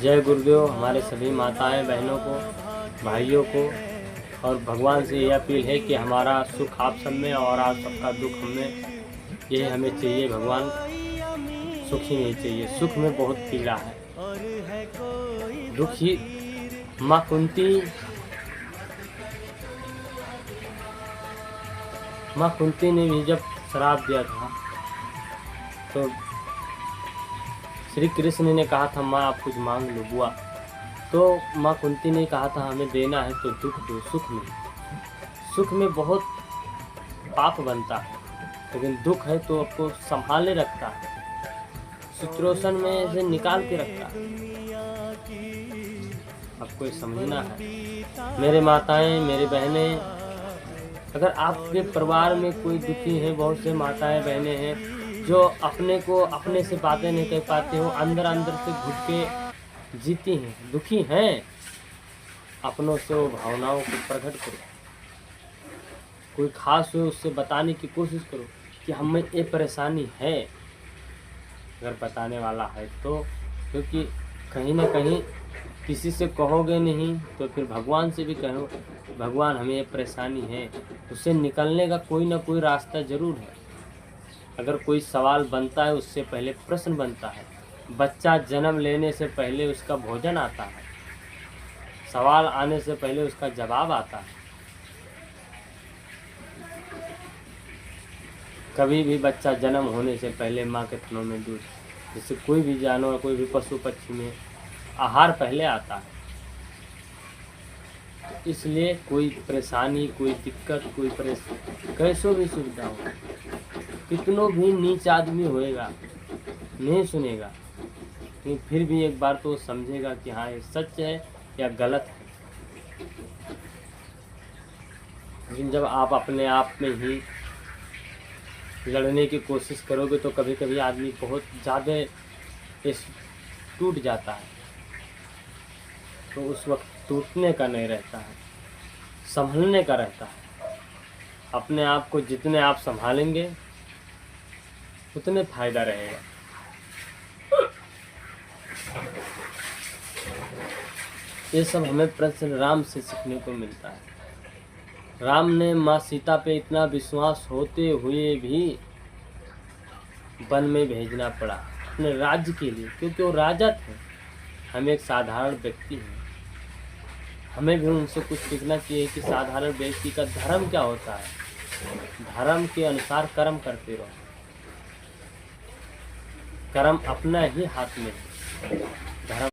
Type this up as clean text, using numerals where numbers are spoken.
जय गुरुदेव। हमारे सभी माताएं बहनों को, भाइयों को और भगवान से यह अपील है कि हमारा सुख आप सब में और आप सबका दुख हम में, यही हमें चाहिए। भगवान सुख ही नहीं चाहिए, सुख में बहुत पीड़ा है, दुख ही। माँ कुंती ने भी जब श्राप दिया था तो श्री कृष्ण ने कहा था माँ आप कुछ मांग लो बुआ, तो माँ कुंती ने कहा था हमें देना है तो दुख दो, सुख नहीं। सुख में बहुत पाप बनता है, लेकिन दुख है तो आपको संभाले रखता है, सिचुएशन में से निकाल के रखता है। आपको ये समझना है। मेरे माताएं, मेरे बहनें, अगर आपके परिवार में कोई दुखी है, बहुत से माताएं बहनें हैं जो अपने को अपने से बातें नहीं कह पाते हो, अंदर अंदर से घुट के जीती हैं, दुखी हैं, अपनों से वो भावनाओं को प्रकट करो। कोई खास हो उससे बताने की कोशिश करो कि हमें ये परेशानी है, अगर बताने वाला है तो। क्योंकि कहीं ना कहीं किसी से कहोगे नहीं तो फिर भगवान से भी कहो, भगवान हमें ये परेशानी है, उससे निकलने का कोई ना कोई रास्ता ज़रूर है। अगर कोई सवाल बनता है उससे पहले प्रश्न बनता है। बच्चा जन्म लेने से पहले उसका भोजन आता है, सवाल आने से पहले उसका जवाब आता है। कभी भी बच्चा जन्म होने से पहले माँ के थनों में दूध, जैसे कोई भी जानवर, कोई भी पशु पक्षी में आहार पहले आता है। तो इसलिए कोई परेशानी, कोई दिक्कत, कोई कैसो भी सुविधा हो, कितनों भी नीच आदमी होएगा नहीं सुनेगा, लेकिन फिर भी एक बार तो समझेगा कि हाँ ये सच है या गलत है। लेकिन जब आप अपने आप में ही लड़ने की कोशिश करोगे तो कभी कभी आदमी बहुत ज़्यादा टूट जाता है, तो उस वक्त टूटने का नहीं रहता है, संभलने का रहता है। अपने आप को जितने आप संभालेंगे उतने फायदा रहेगा। ये सब हमें प्रश्न राम से सीखने को मिलता है। राम ने माँ सीता पे इतना विश्वास होते हुए भी वन में भेजना पड़ा अपने राज्य के लिए, क्योंकि वो राजा थे, हम एक साधारण व्यक्ति हैं। हमें भी उनसे कुछ सीखना चाहिए कि साधारण व्यक्ति का धर्म क्या होता है। धर्म के अनुसार कर्म करते रहो, कर्म अपना ही हाथ में है। धर्म